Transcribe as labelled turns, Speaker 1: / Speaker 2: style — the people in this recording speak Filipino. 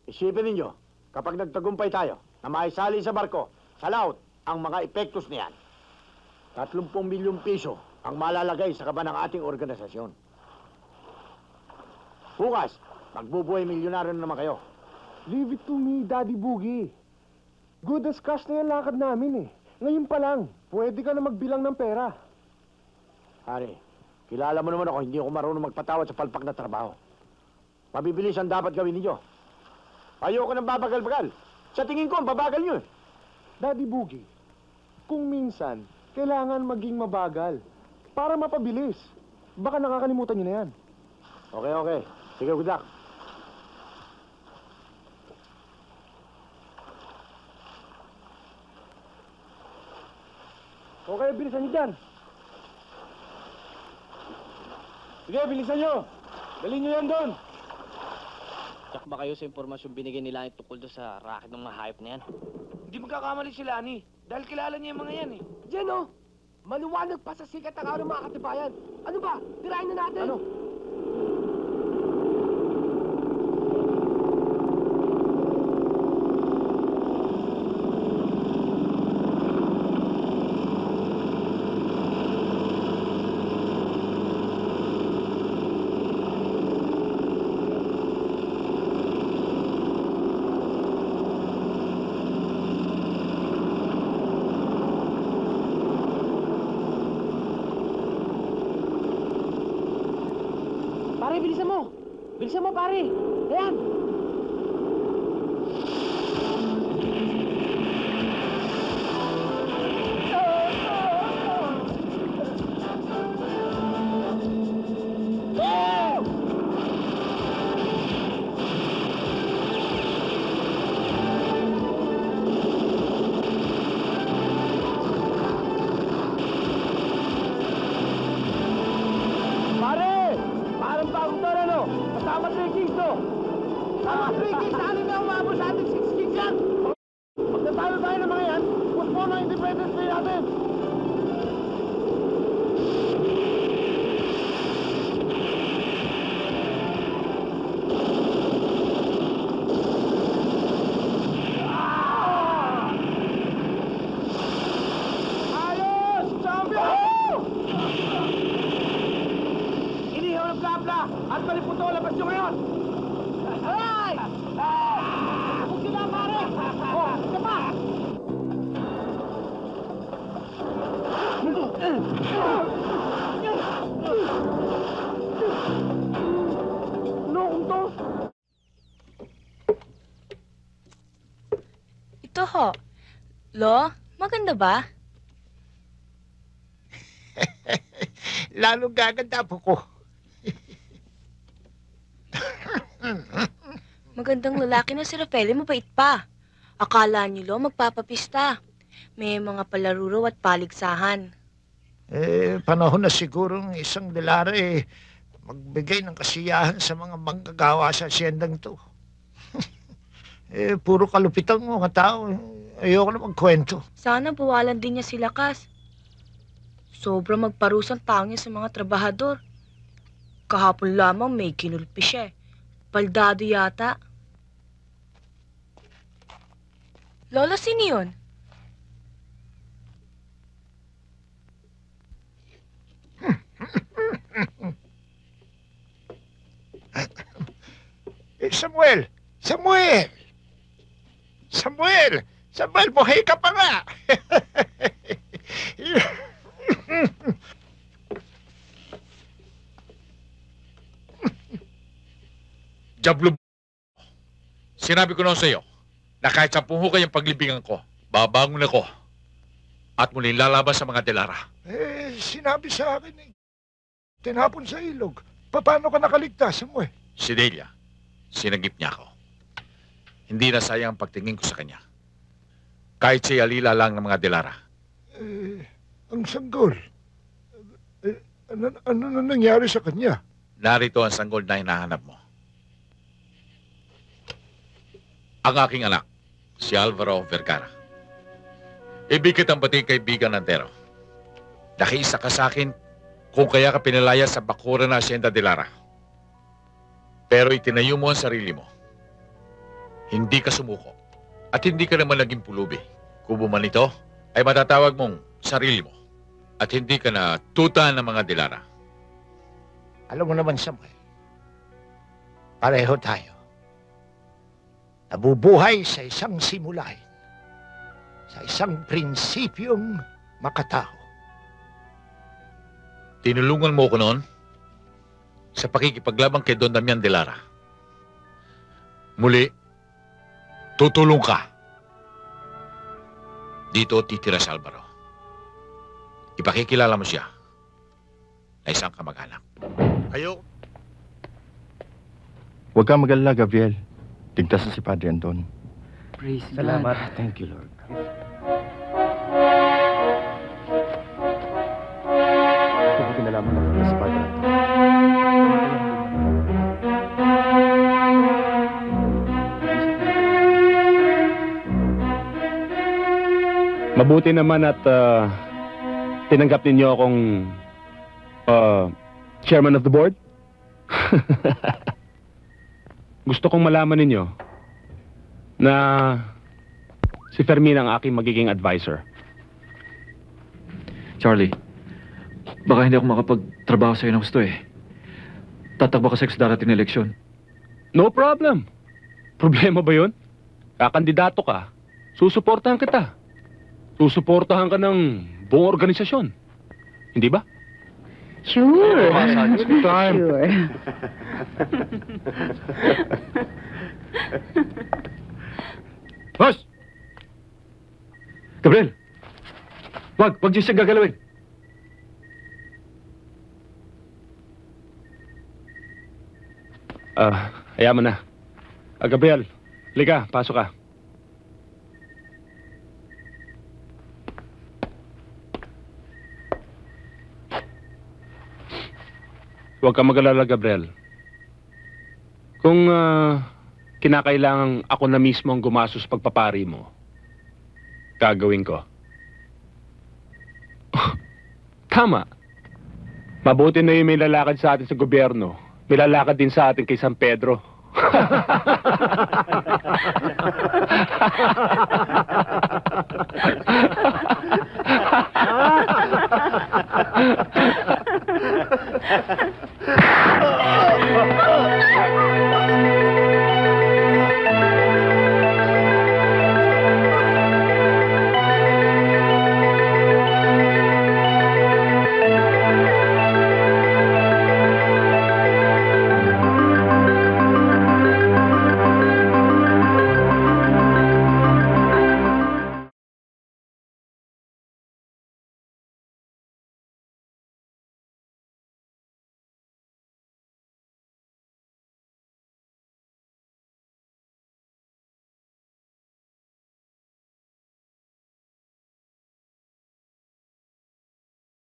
Speaker 1: Isipin ninyo, kapag nagtagumpay tayo na maisali sa barko, sa laut, ang mga epektos niyan, 30 milyong piso ang malalagay sa kaba ng ating organisasyon. Bukas, magbubuhay milyonaryo na naman kayo.
Speaker 2: Leave it to me, Daddy Boogie. Good as cash na yung lakad namin eh. Ngayon pa lang, pwede ka na magbilang ng pera.
Speaker 1: Hari, kilala mo naman ako, hindi ako marunong magpatawad sa palpak na trabaho. Mabibilis ang dapat gawin ninyo. Ayoko nang babagal-bagal. Sa tingin ko, ang babagal nyo eh.
Speaker 2: Daddy Boogie, kung minsan, kailangan maging mabagal para mapabilis. Baka nakakalimutan nyo na yan.
Speaker 1: Okay. Sige, good luck.
Speaker 2: Okay, bilisan nyo dyan. Sige, bilisan nyo. Dalhin nyo yan doon.
Speaker 3: Tsak ba kayo sa impormasyong binigay nila yung tungkol doon sa racket ng mga hayop na yan?
Speaker 4: Hindi magkakamali sila, Ani. Dahil kilala niya yung mga yan eh.
Speaker 2: Diyan oh, maliwanag pa sa sikat ng araw ng mga katibayan. Ano ba? Tirahin na natin. Ano? Pare, bilisan mo! Bilisan mo, pare! Ayan! At maliputo, labas nyo ngayon! Ay! Huwag sila, pare! Oh, isa pa! Ano kung to?
Speaker 5: Ito ho. Lo, maganda ba?
Speaker 6: Lalong gaganda po ko.
Speaker 5: Magandang lalaki na si Rafael, mabait pa. Akala niyo lo magpapapista. May mga palaruro at paligsahan.
Speaker 6: Panahon na sigurong isang delara magbigay ng kasiyahan sa mga manggagawa sa asyendang to. Puro kalupitan mo mga tao. Ayoko na magkwento.
Speaker 5: Sana bawalan din niya si Lakas. Sobra magparusang tao niya sa mga trabahador. Kahapon lamang may kinulpi siya. Baldado yata. Lola, sino yun?
Speaker 6: Samuel! Samuel! Samuel! Samuel, buhay ka pa nga!
Speaker 7: Diablo, sinabi ko na sa iyo na kahit 10 kayong paglibingan ko, babangon ako at muling lalaban sa mga delara.
Speaker 6: Sinabi sa akin tinapon sa ilog. Paano ka nakaligtas, Samuel?
Speaker 7: Si Delia, sinagip niya ako. Hindi na sayang ang pagtingin ko sa kanya. Kahit siya alila lang ng mga delara.
Speaker 6: Ang sanggol. Ano na nangyari sa kanya?
Speaker 7: Narito ang sanggol na hinahanap mo. Ang aking anak, si Alvaro Vergara. Ibig kitang bating kaibigan ng Tero. Nakiisa ka sa akin kung kaya ka pinalaya sa bakura na Hacienda de Lara. Pero itinayo mo ang sarili mo. hindi ka sumuko. At hindi ka naman naging pulubi. Kubo man ito, ay matatawag mong sarili mo. At hindi ka na tuta ng mga dilara.
Speaker 6: Alam mo naman, Samuel, pareho tayo. Nabubuhay sa isang simulain, sa isang prinsipyong makatao.
Speaker 7: Tinulungan mo ko noon sa pakikipaglabang kay Don Damian de Lara. Muli, tutulong ka. Dito titira si Alvaro. Ipakikilala mo siya na isang kamag-anak. Kayo,
Speaker 8: Huwag kang mag-alala, Gabriel. Ligtas na si Padre Anton.
Speaker 2: Salamat. Thank you, Lord.
Speaker 8: Mabuti na lamang na si Padre Anton.
Speaker 9: Mabuti naman at tinanggap ninyo akong chairman of the board. Gusto kong malaman ninyo na si Fermin ang aking magiging advisor.
Speaker 10: Charlie, baka hindi ako makapagtrabaho sa'yo ng gusto eh. Tatakbo ka sa darating na eleksyon.
Speaker 9: No problem. Problema ba yun? Kakandidato ka, susuportahan kita. Susuportahan ka ng buong organisasyon. Hindi ba?
Speaker 5: Sure.
Speaker 8: Time.
Speaker 5: Sure.
Speaker 10: Boss! Gabriel! Wag niyo siya gagalawin.
Speaker 9: Hayaan mo na. Gabriel, halika, pasok ka. Huwag kang mag-alala, Gabriel. Kung kinakailangan ako na mismo ang gumastos pagpapari mo, gagawin ko. Tama. Mabuti na yung may lalakad sa atin sa gobyerno. May lalakad din sa atin kay San Pedro.